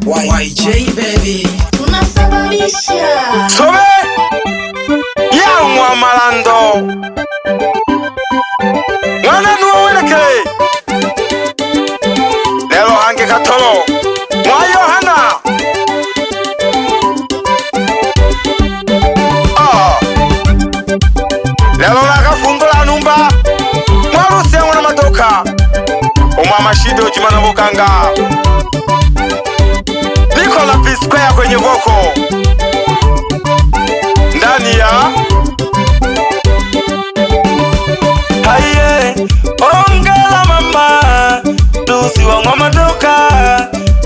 YJ baby tunasababisha sobe ya mwa malando mwana nuwa welekele lelo hange katolo mwa Yohana lelo nakafungula numba mwarusi mwana madoka umwa mashido jimana bukanga niko na P-Square kwenye voko ndani ya haye ongela mama dusi wa mwa madoka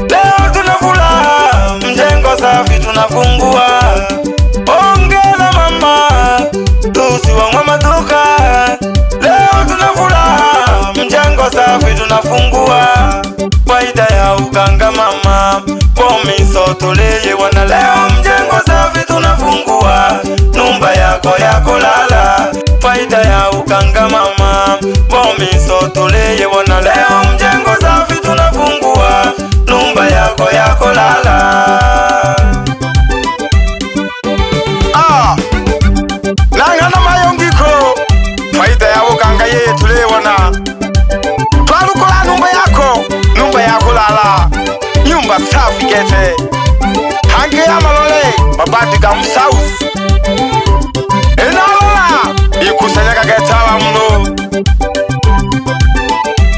leo tunafuraha mjengo safi tunafungua ongela mama dusi wa mwa madoka leo tunafuraha mjengo safi tunafungua faida ya uganga mama Pomiso tuleye wana leo mjengo safi tunafungua numba yako ya kulala faida ya uganga mama Pomiso tuleye wana leo mjengo safi tunafungua numba yako ya kulala nangana mayongiko faida ya uganga yeye tuleye wana twalukola numba ya kulala nyumba safi kete hange ya malole mabati gamu south enalola ikusanyaka getala mno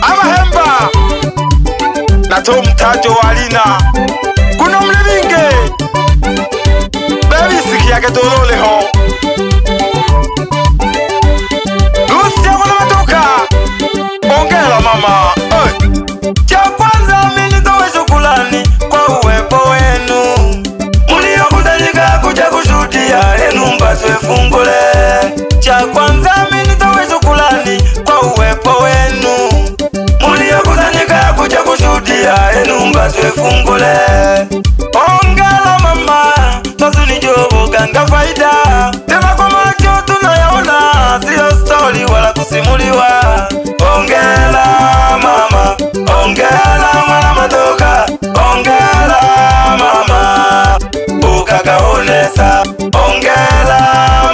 amahemba nato mtajo walina kuno mlebinge bebi siki yake tololeho lusi ya wana maduka ongela mama cha kwanza minitowe shukulani kwa uwepo wenu mulio kuzalika kuja kushudia enumba twefungule cha kwanza minitowe shukulani kwa uwepo wenu mulio kuzalika kuja kushudia enumba twefungule ongela mama tazuni jobo ganga faida tena kwa macho tunayaona sio story wala kusimuliwa ongela mama ongela mwana madoka ongela mama ukakaonesa ongela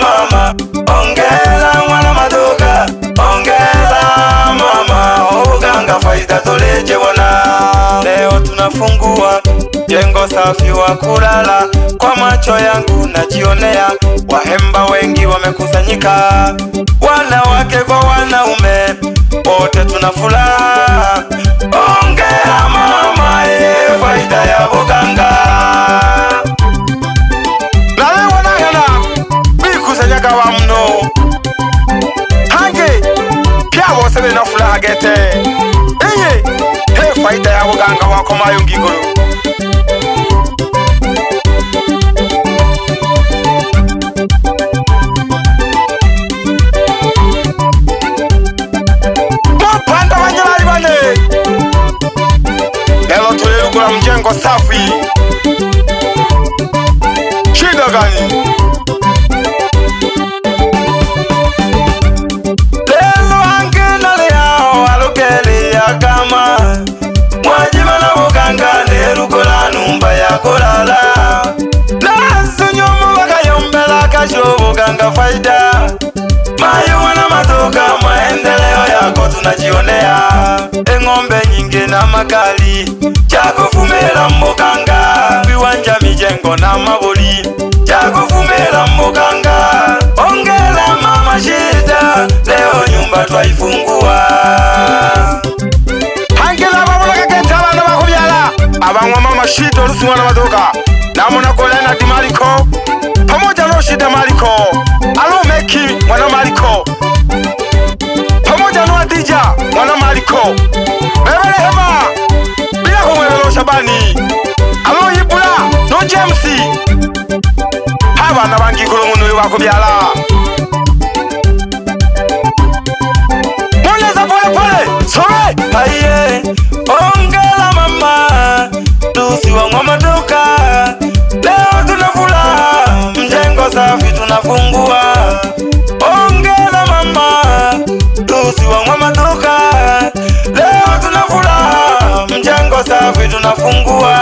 mama ongela mwana madoka ongela mama uganga faida toleje wana leo tunafungua jengo safi wa kulala kwa macho yangu najionea wahemba wengi wamekusanyika wanawake kwa wanaume wote tunafuraha ongea mama faida ya buganga nale wanagana bikusanyaka wa mno hange pia wose bena furaha gete eye he faida ya buganga wako mayungigolo lelo tulelukula mjengo safi shida gani lelo angina leo alukeli ya kama mwajima na buganga lelukula numba ya kulala nasu nyumu wakayombela kasho buganga faida mayo wana madoka maendeleo yako tunajionea engombe nyingi na magali chakufumela mboganga viwanja mijengo na maboli chakufumela mboganga ongela mama shida leo nyumba twaifungua hangela babula kaketa abana bakubyala abangwa mama shida olusimwa na madoka namona kolena di Mariko pamoja no shida Mariko alo meki mwana Mariko pamoja no Adija mwana Mariko bebele hema bila kumwelelo Shabani alo Ibula no James haba na bangi kulungunuli wakubyala mweleza pole pole sobe haye ongela mama dusi wa mwa madoka leo tunafuraha mjengo safi tunafungua ongela mama dusi wa mwa madoka leo tunafuraha mjengo safi tunafungua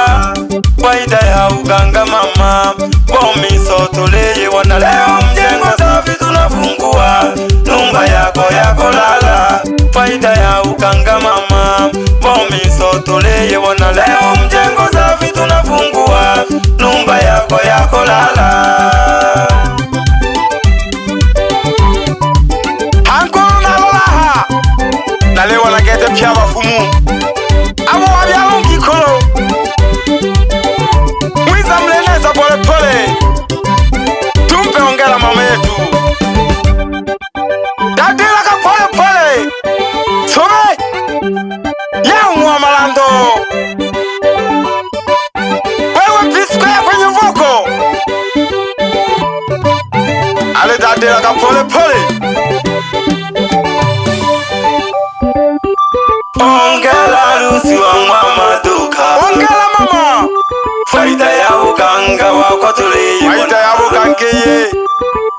faida ya uganga mama, Bomiso tuleye wana. Leo mjengo safi tunafungua, nyumba yako lala. Faida ya uganga mama, Bomiso tuleye wana. Leo mjengo safi tunafungua, nyumba yako lala. Hankolo na lolaha na lewa na gete pya bafumu abo wabyalo ngikolo mwiza mleneza pole pole. Tumpe ongela mama yetu dadila ka pole pole sobe yangwa malando wewe pisko ya kwenye voko ale dadila ka pole pole. Ongela lusi wa mama duka, ongela mama. Faida ya uganga wako tuleye, faida ya ugangeye.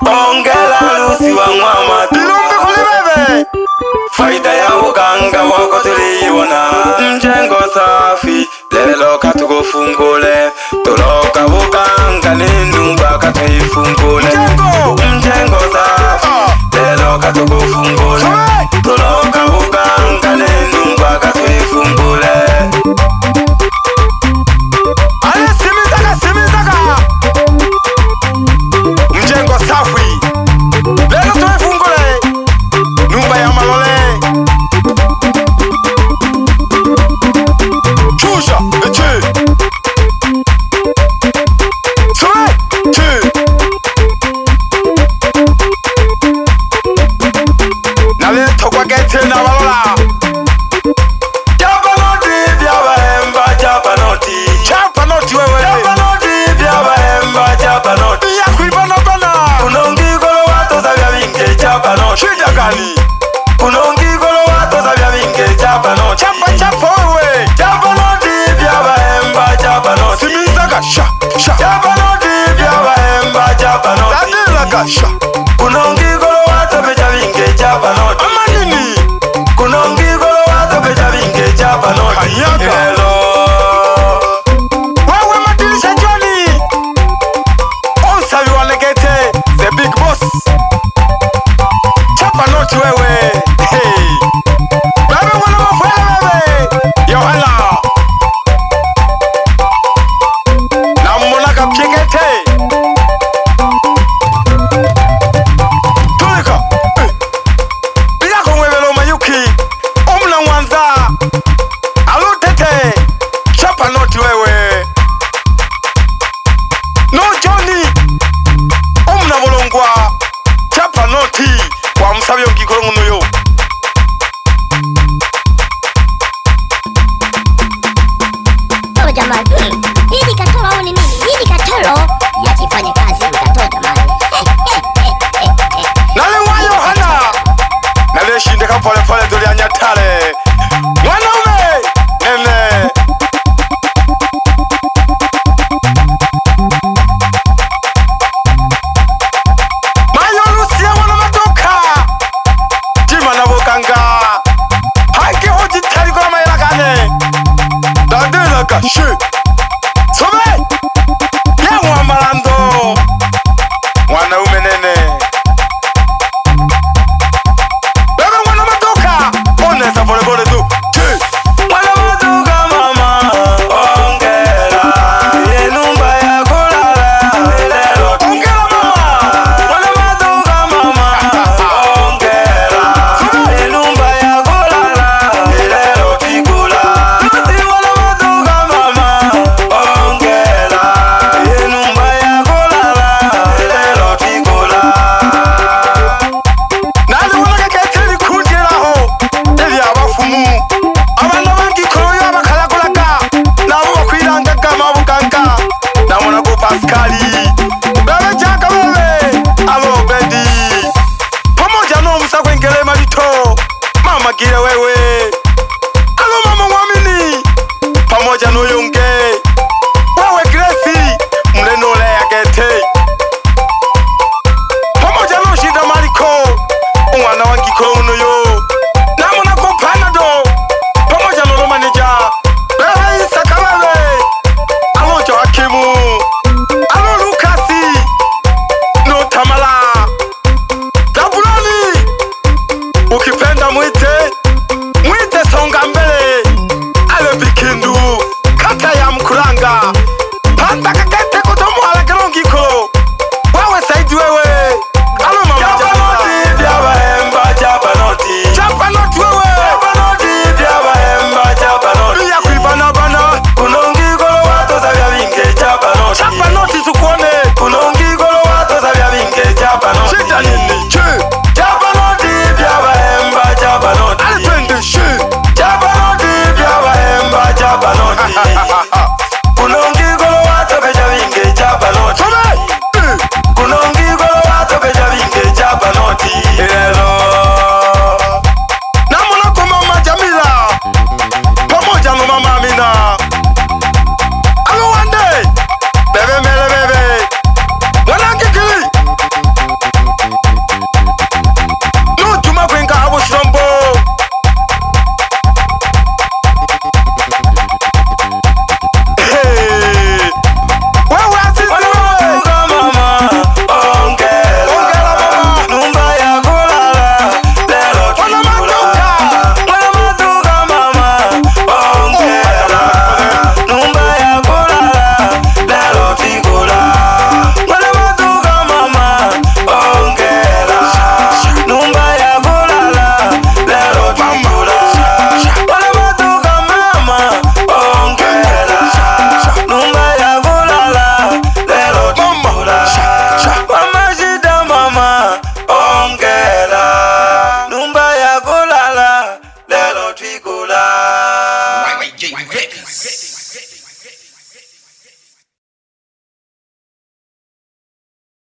Ongela lusi wa mama duka, lumbi kulibebe. Faida ya uganga wako tuleye wana. Mjengo safi lelo katugufungule, tuloka uganga n'inumba katuyifungule. Mjengo safi lelo katugufungule, tuloka uganga n'inumba katuyifungule. Ale simizaka mjengo safi lelo tuyifungule, numba ya malole. Chusha eche soe che nale tokwa gete na balola. Japanoti byabahemba Japanoti wewe Japanoti byabahemba Japanoti yakwibana bana kunongigolo wato zabya binge Japanoti shija gani kunongigolo wato zabya binge Japanoti chapa wewe Japanoti byabahemba Japanoti simizaka sha Japanoti byabahemba Japanoti dadila ka sha kunongigolo wato beja binge Japanoti amanini kunongigolo wato beja binge Japanoti hayaka wewe madilisha Johnny onsabi wanegete the big boss Japanoti wewe hey bebe wana mafwele bebe Yohana na mmonaka pjekete tulika bilako mwebelo mayuki omna mwanza alutete Japanoti wewe no Johnny omna bolongwa Japanoti kwa msabyo ngikolo nguno jamani. Hii katoro au ni nini? Hii katoro yakifanya kazi mtatoa jamani. Nale wa Yohana nale shinde ka pole pole tulianyatala.